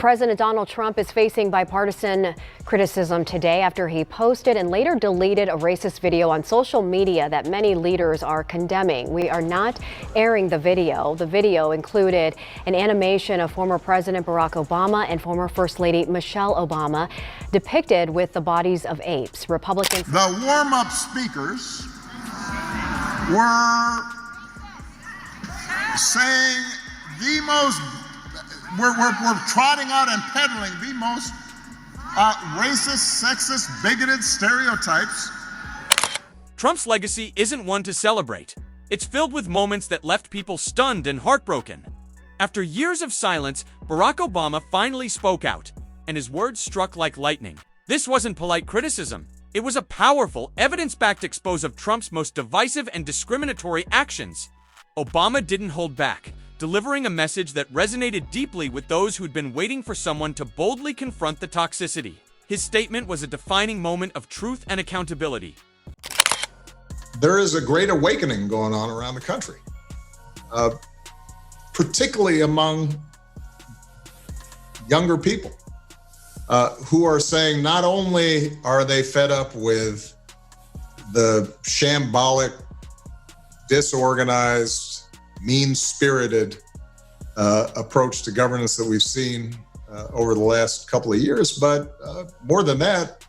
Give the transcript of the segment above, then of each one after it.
President Donald Trump is facing bipartisan criticism today after he posted and later deleted a racist video on social media that many leaders are condemning. We are not airing the video. The video included an animation of former President Barack Obama and former First Lady Michelle Obama depicted with the bodies of apes. Republicans. The warm-up speakers were saying the most. We're trotting out and peddling the most racist, sexist, bigoted stereotypes. Trump's legacy isn't one to celebrate. It's filled with moments that left people stunned and heartbroken. After years of silence, Barack Obama finally spoke out, and his words struck like lightning. This wasn't polite criticism. It was a powerful, evidence-backed expose of Trump's most divisive and discriminatory actions. Obama didn't hold back, delivering a message that resonated deeply with those who'd been waiting for someone to boldly confront the toxicity. His statement was a defining moment of truth and accountability. There is a great awakening going on around the country, particularly among younger people who are saying not only are they fed up with the shambolic, disorganized, mean-spirited approach to governance that we've seen over the last couple of years, but more than that,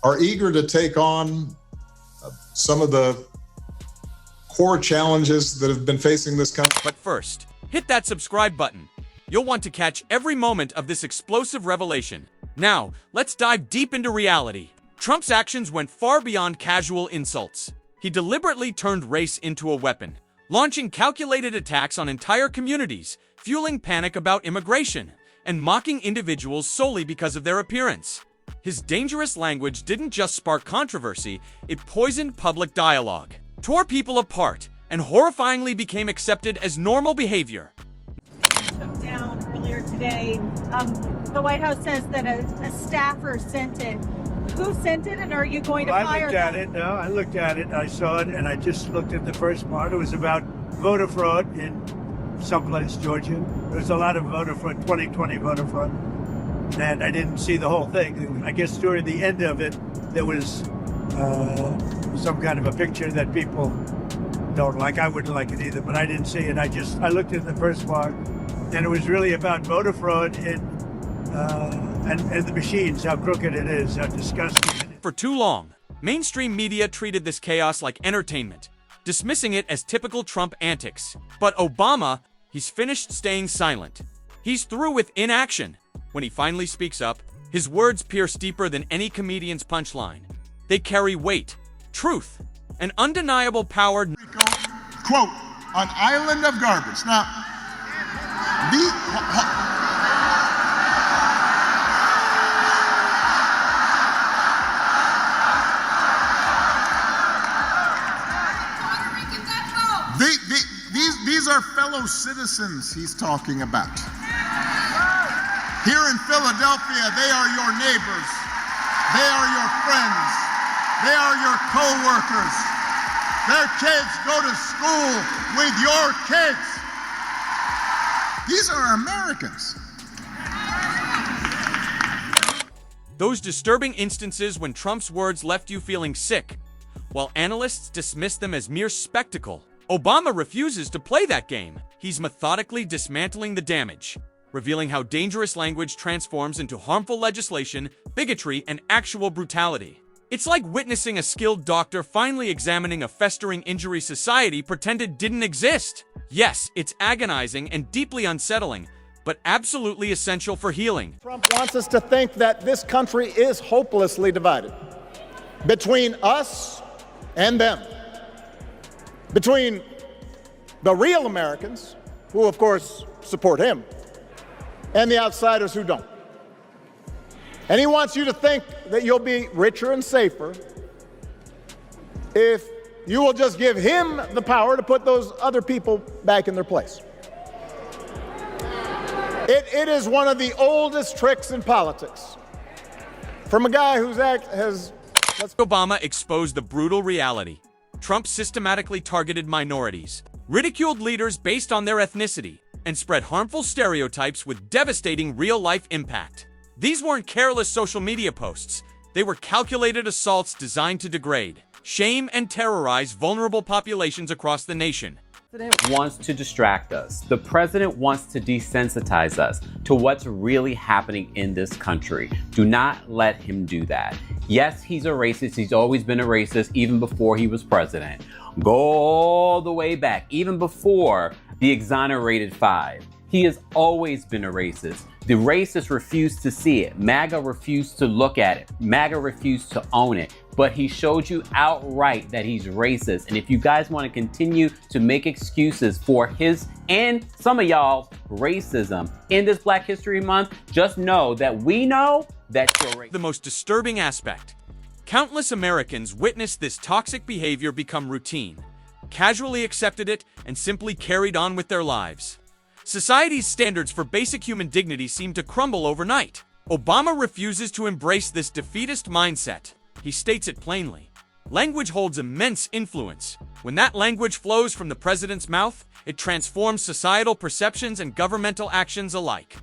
are eager to take on some of the core challenges that have been facing this country. But first, hit that subscribe button. You'll want to catch every moment of this explosive revelation. Now, let's dive deep into reality. Trump's actions went far beyond casual insults. He deliberately turned race into a weapon, launching calculated attacks on entire communities, fueling panic about immigration, and mocking individuals solely because of their appearance. His dangerous language didn't just spark controversy, it poisoned public dialogue, tore people apart, and horrifyingly became accepted as normal behavior. Down earlier today, the White House says that a staffer sent it. Who sent it, and are you going to fire them? I looked at it, I saw it, and I just looked at the first part. It was about voter fraud in someplace, Georgia. There was a lot of voter fraud, 2020 voter fraud, and I didn't see the whole thing. I guess during the end of it, there was some kind of a picture that people don't like. I wouldn't like it either, but I didn't see it. I looked at the first part, and it was really about voter fraud and the machines, how crooked it is, how disgusting it is. For too long, mainstream media treated this chaos like entertainment, dismissing it as typical Trump antics. But Obama, he's finished staying silent. He's through with inaction. When he finally speaks up, his words pierce deeper than any comedian's punchline. They carry weight, truth, and undeniable power. Quote, an island of garbage. Now, these are fellow citizens he's talking about. Here in Philadelphia, they are your neighbors. They are your friends. They are your co-workers. Their kids go to school with your kids. These are Americans. Those disturbing instances when Trump's words left you feeling sick, while analysts dismiss them as mere spectacle. Obama refuses to play that game. He's methodically dismantling the damage, revealing how dangerous language transforms into harmful legislation, bigotry, and actual brutality. It's like witnessing a skilled doctor finally examining a festering injury society pretended didn't exist. Yes, it's agonizing and deeply unsettling, but absolutely essential for healing. Trump wants us to think that this country is hopelessly divided between us and them, between the real Americans, who of course support him, and the outsiders who don't. And he wants you to think that you'll be richer and safer if you will just give him the power to put those other people back in their place. It is one of the oldest tricks in politics from a guy whose act has... Obama exposed the brutal reality. Trump systematically targeted minorities, ridiculed leaders based on their ethnicity, and spread harmful stereotypes with devastating real-life impact. Ththese weren't careless social media posts. They were calculated assaults designed to degrade, shame, and terrorize vulnerable populations across the nation. The president wants to distract us. The president wants to desensitize us to what's really happening in this country. Do not let him do that. Yes, he's a racist. He's always been a racist, even before he was president. Go all the way back, even before the exonerated five. He has always been a racist. The racists refused to see it. MAGA refused to look at it. MAGA refused to own it. But he showed you outright that he's racist. And if you guys want to continue to make excuses for his and some of y'all's racism in this Black History Month, just know that we know that you're racist. The most disturbing aspect. Countless Americans witnessed this toxic behavior become routine, casually accepted it, and simply carried on with their lives. Society's standards for basic human dignity seem to crumble overnight. Obama refuses to embrace this defeatist mindset. He states it plainly. Language holds immense influence. When that language flows from the president's mouth, it transforms societal perceptions and governmental actions alike.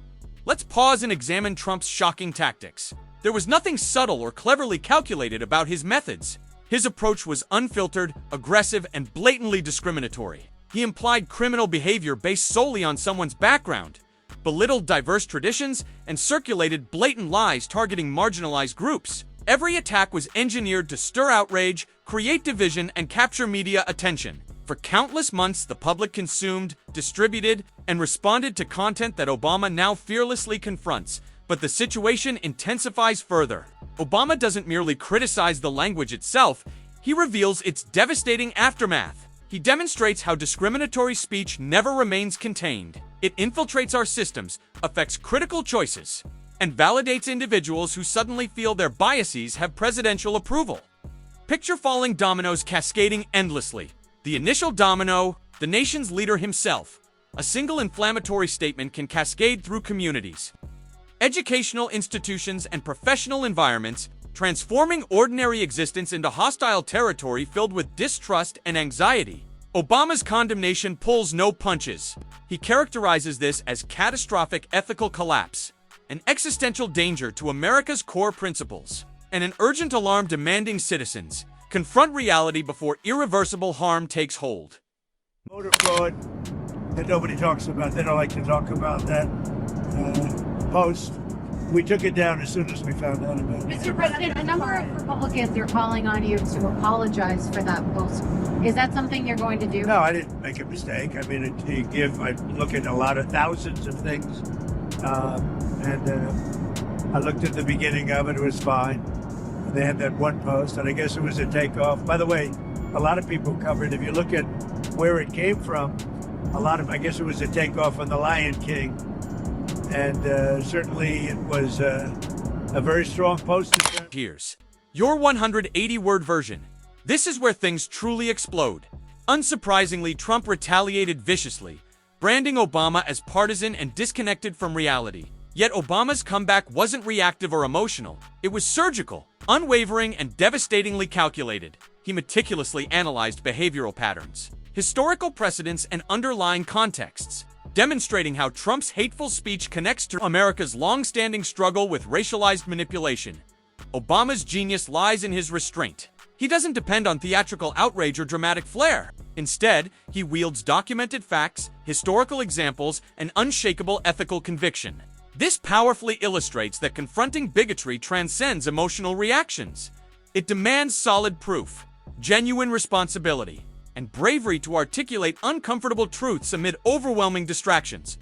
Let's pause and examine Trump's shocking tactics. There was nothing subtle or cleverly calculated about his methods. His approach was unfiltered, aggressive, and blatantly discriminatory. He implied criminal behavior based solely on someone's background, belittled diverse traditions, and circulated blatant lies targeting marginalized groups. Every attack was engineered to stir outrage, create division, and capture media attention. For countless months, the public consumed, distributed, and responded to content that Obama now fearlessly confronts. But the situation intensifies further. Obama doesn't merely criticize the language itself, he reveals its devastating aftermath. He demonstrates how discriminatory speech never remains contained. It infiltrates our systems, affects critical choices, and validates individuals who suddenly feel their biases have presidential approval. Picture falling dominoes cascading endlessly. The initial domino, the nation's leader himself. A single inflammatory statement can cascade through communities, educational institutions, and professional environments, transforming ordinary existence into hostile territory filled with distrust and anxiety. Obama's condemnation pulls no punches. He characterizes this as catastrophic ethical collapse, an existential danger to America's core principles, and an urgent alarm demanding citizens confront reality before irreversible harm takes hold. Voter fraud that nobody talks about. They don't like to talk about that post. We took it down as soon as we found out about it. Mr. President, a number of Republicans are calling on you to apologize for that post. Is that something you're going to do? No, I didn't make a mistake. I mean, I look at a lot of thousands of things, and I looked at the beginning of it. It was fine. They had that one post, and I guess it was a takeoff. By the way, a lot of people covered. If you look at where it came from, I guess it was a takeoff on The Lion King. And certainly it was a very strong post. Here's your 180-word version. This is where things truly explode. Unsurprisingly, Trump retaliated viciously, branding Obama as partisan and disconnected from reality. Yet Obama's comeback wasn't reactive or emotional. It was surgical, unwavering, and devastatingly calculated. He meticulously analyzed behavioral patterns, historical precedents, and underlying contexts, demonstrating how Trump's hateful speech connects to America's long-standing struggle with racialized manipulation. Obama's genius lies in his restraint. He doesn't depend on theatrical outrage or dramatic flair. Instead, he wields documented facts, historical examples, and unshakable ethical conviction. This powerfully illustrates that confronting bigotry transcends emotional reactions. It demands solid proof, genuine responsibility, and bravery to articulate uncomfortable truths amid overwhelming distractions.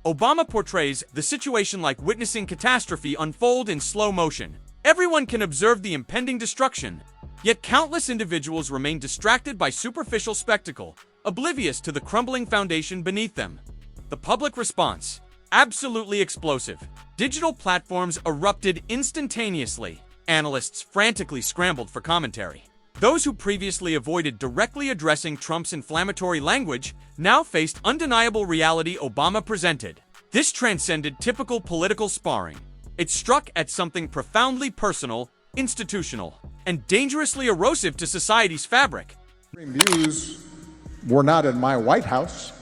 Obama portrays the situation like witnessing catastrophe unfold in slow motion. Everyone can observe the impending destruction, yet countless individuals remain distracted by superficial spectacle, oblivious to the crumbling foundation beneath them. The public response: absolutely explosive. Digital platforms erupted instantaneously. Analysts frantically scrambled for commentary. Those who previously avoided directly addressing Trump's inflammatory language now faced undeniable reality Obama presented. This transcended typical political sparring. It struck at something profoundly personal, institutional, and dangerously erosive to society's fabric. Views were not in my White House.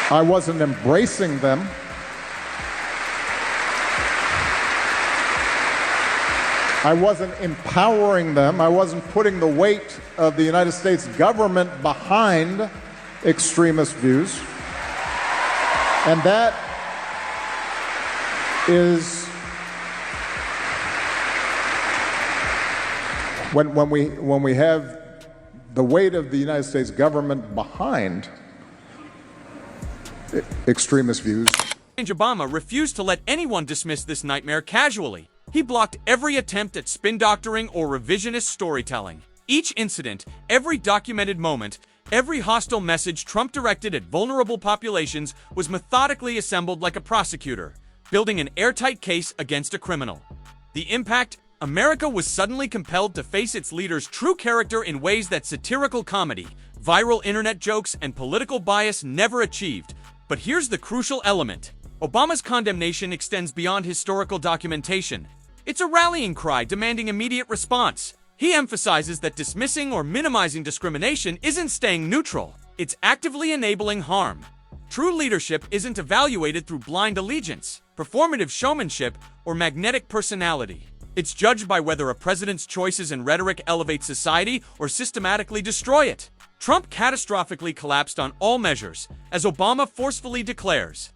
I wasn't embracing them. I wasn't empowering them. I wasn't putting the weight of the United States government behind extremist views. And that is when we have the weight of the United States government behind extremist views. Obama refused to let anyone dismiss this nightmare casually. He blocked every attempt at spin doctoring or revisionist storytelling. Each incident, every documented moment, every hostile message Trump directed at vulnerable populations was methodically assembled like a prosecutor, building an airtight case against a criminal. The impact? America was suddenly compelled to face its leader's true character in ways that satirical comedy, viral internet jokes, and political bias never achieved. But here's the crucial element. Obama's condemnation extends beyond historical documentation. It's a rallying cry demanding immediate response. He emphasizes that dismissing or minimizing discrimination isn't staying neutral. It's actively enabling harm. True leadership isn't evaluated through blind allegiance, performative showmanship, or magnetic personality. It's judged by whether a president's choices and rhetoric elevate society or systematically destroy it. Trump catastrophically collapsed on all measures, as Obama forcefully declares.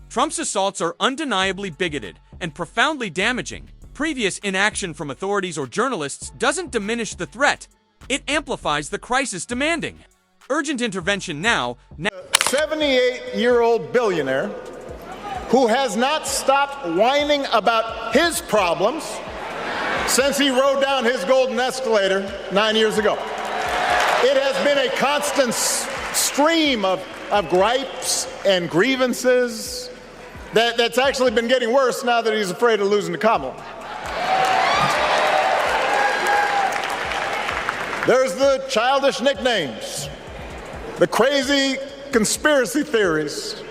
Trump's assaults are undeniably bigoted and profoundly damaging. Previous inaction from authorities or journalists doesn't diminish the threat. It amplifies the crisis demanding urgent intervention now. 78-year-old billionaire who has not stopped whining about his problems since he rode down his golden escalator 9 years ago. It has been a constant stream of gripes and grievances that's actually been getting worse now that he's afraid of losing to Kamala. There's the childish nicknames, the crazy conspiracy theories,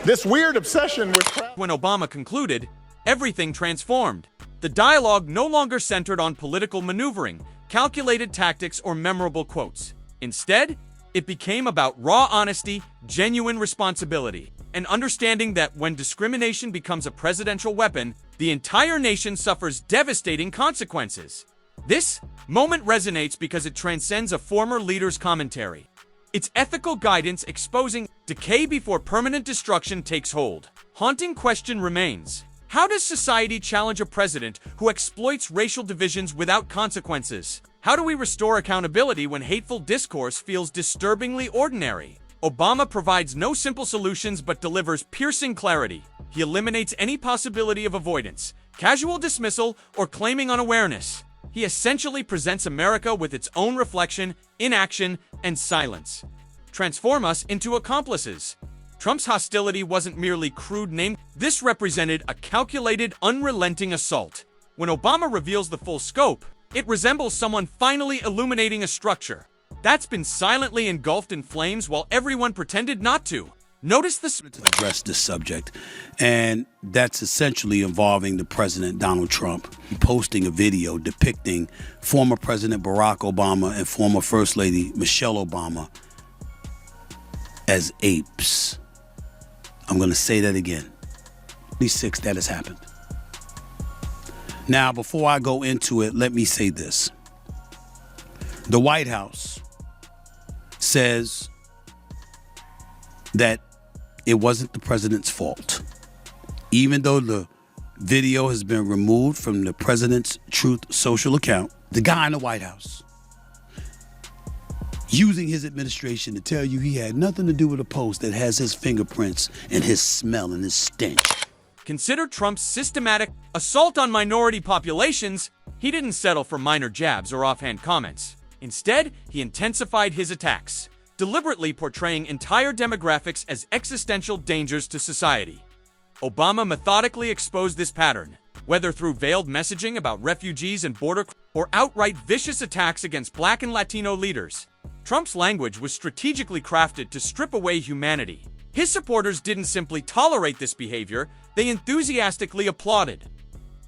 this weird obsession with... When Obama concluded, everything transformed. The dialogue no longer centered on political maneuvering, calculated tactics, or memorable quotes. Instead, it became about raw honesty, genuine responsibility, and understanding that when discrimination becomes a presidential weapon, the entire nation suffers devastating consequences. This moment resonates because it transcends a former leader's commentary. It's ethical guidance exposing decay before permanent destruction takes hold. Haunting question remains. How does society challenge a president who exploits racial divisions without consequences? How do we restore accountability when hateful discourse feels disturbingly ordinary? Obama provides no simple solutions but delivers piercing clarity. He eliminates any possibility of avoidance, casual dismissal, or claiming unawareness. He essentially presents America with its own reflection, inaction, and silence. Transform us into accomplices. Trump's hostility wasn't merely crude name. This represented a calculated, unrelenting assault. When Obama reveals the full scope, it resembles someone finally illuminating a structure that's been silently engulfed in flames while everyone pretended not to. Notice this. To address this subject, and that's essentially involving the President Donald Trump posting a video depicting former President Barack Obama and former First Lady Michelle Obama as apes. I'm going to say that again. 26, that has happened. Now, before I go into it, let me say this. The White House says that it wasn't the president's fault. Even though the video has been removed from the president's Truth Social account, the guy in the White House using his administration to tell you he had nothing to do with a post that has his fingerprints and his smell and his stench. Consider Trump's systematic assault on minority populations. He didn't settle for minor jabs or offhand comments. Instead, he intensified his attacks, deliberately portraying entire demographics as existential dangers to society. Obama methodically exposed this pattern, whether through veiled messaging about refugees and border or outright vicious attacks against Black and Latino leaders. Trump's language was strategically crafted to strip away humanity. His supporters didn't simply tolerate this behavior, they enthusiastically applauded.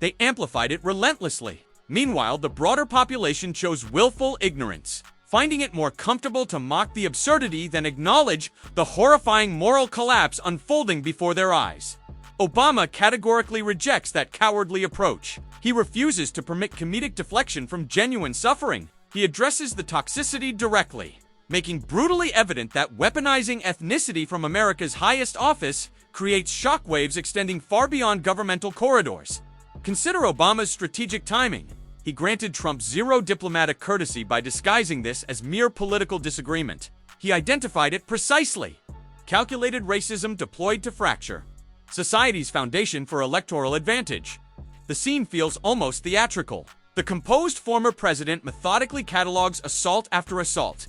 They amplified it relentlessly. Meanwhile, the broader population chose willful ignorance, finding it more comfortable to mock the absurdity than acknowledge the horrifying moral collapse unfolding before their eyes. Obama categorically rejects that cowardly approach. He refuses to permit comedic deflection from genuine suffering. He addresses the toxicity directly, making brutally evident that weaponizing ethnicity from America's highest office creates shockwaves extending far beyond governmental corridors. Consider Obama's strategic timing. He granted Trump zero diplomatic courtesy by disguising this as mere political disagreement. He identified it precisely. Calculated racism deployed to fracture society's foundation for electoral advantage. The scene feels almost theatrical. The composed former president methodically catalogs assault after assault,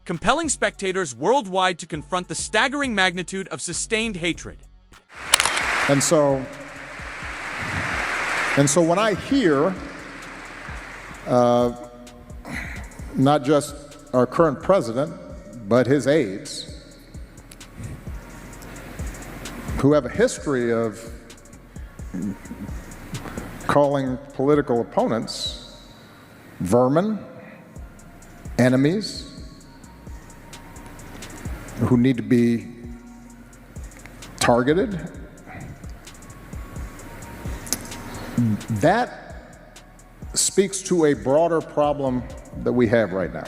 compelling spectators worldwide to confront the staggering magnitude of sustained hatred. And so when I hear not just our current president, but his aides, who have a history of calling political opponents vermin, enemies, who need to be targeted, that speaks to a broader problem that we have right now.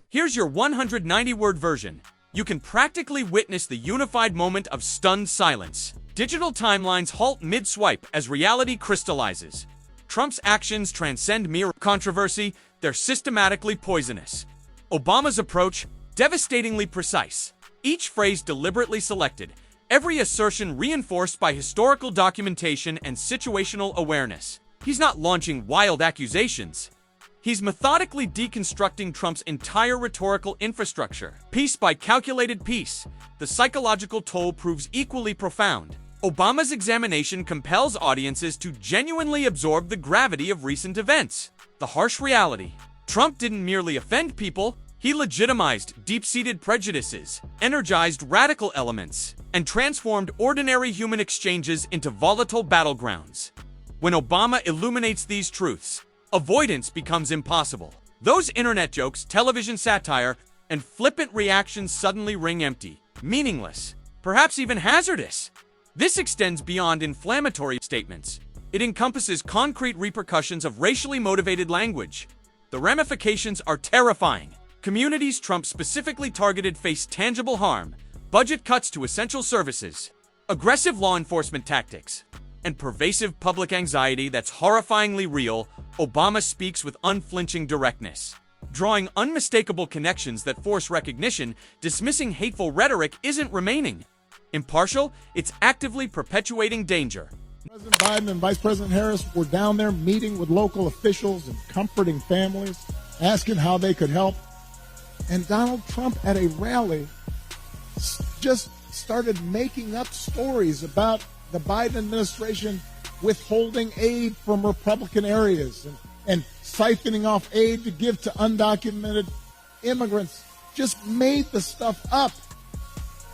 Here's your 190-word version. You can practically witness the unified moment of stunned silence. Digital timelines halt mid-swipe as reality crystallizes. Trump's actions transcend mere controversy, they're systematically poisonous. Obama's approach, devastatingly precise. Each phrase deliberately selected, every assertion reinforced by historical documentation and situational awareness. He's not launching wild accusations. He's methodically deconstructing Trump's entire rhetorical infrastructure. Piece by calculated piece, the psychological toll proves equally profound. Obama's examination compels audiences to genuinely absorb the gravity of recent events. The harsh reality. Trump didn't merely offend people, he legitimized deep-seated prejudices, energized radical elements, and transformed ordinary human exchanges into volatile battlegrounds. When Obama illuminates these truths, avoidance becomes impossible. Those internet jokes, television satire, and flippant reactions suddenly ring empty, meaningless, perhaps even hazardous. This extends beyond inflammatory statements. It encompasses concrete repercussions of racially motivated language. The ramifications are terrifying. Communities Trump specifically targeted face tangible harm, budget cuts to essential services, aggressive law enforcement tactics, and pervasive public anxiety that's horrifyingly real. Obama speaks with unflinching directness, drawing unmistakable connections that force recognition. Dismissing hateful rhetoric isn't remaining impartial, it's actively perpetuating danger. President Biden and Vice President Harris were down there meeting with local officials and comforting families, asking how they could help. And Donald Trump at a rally just started making up stories about the Biden administration withholding aid from Republican areas and siphoning off aid to give to undocumented immigrants. Just made the stuff up.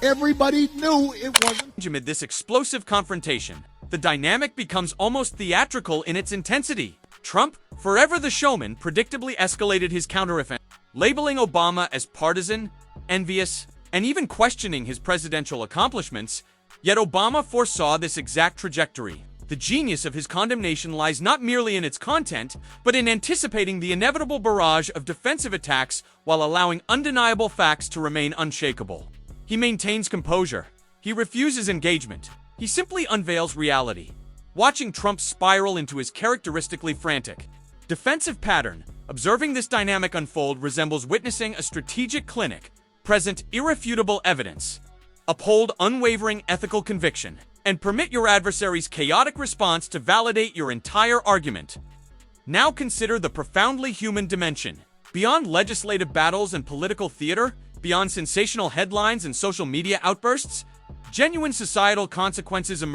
Everybody knew it wasn't. Amid this explosive confrontation, the dynamic becomes almost theatrical in its intensity. Trump, forever the showman, predictably escalated his counteroffensive, labeling Obama as partisan, envious, and even questioning his presidential accomplishments. Yet Obama foresaw this exact trajectory. The genius of his condemnation lies not merely in its content, but in anticipating the inevitable barrage of defensive attacks while allowing undeniable facts to remain unshakable. He maintains composure. He refuses engagement. He simply unveils reality. Watching Trump spiral into his characteristically frantic, defensive pattern, observing this dynamic unfold resembles witnessing a strategic clinic. Present irrefutable evidence. Uphold unwavering ethical conviction, and permit your adversary's chaotic response to validate your entire argument. Now consider the profoundly human dimension. Beyond legislative battles and political theater, beyond sensational headlines and social media outbursts, genuine societal consequences emerge.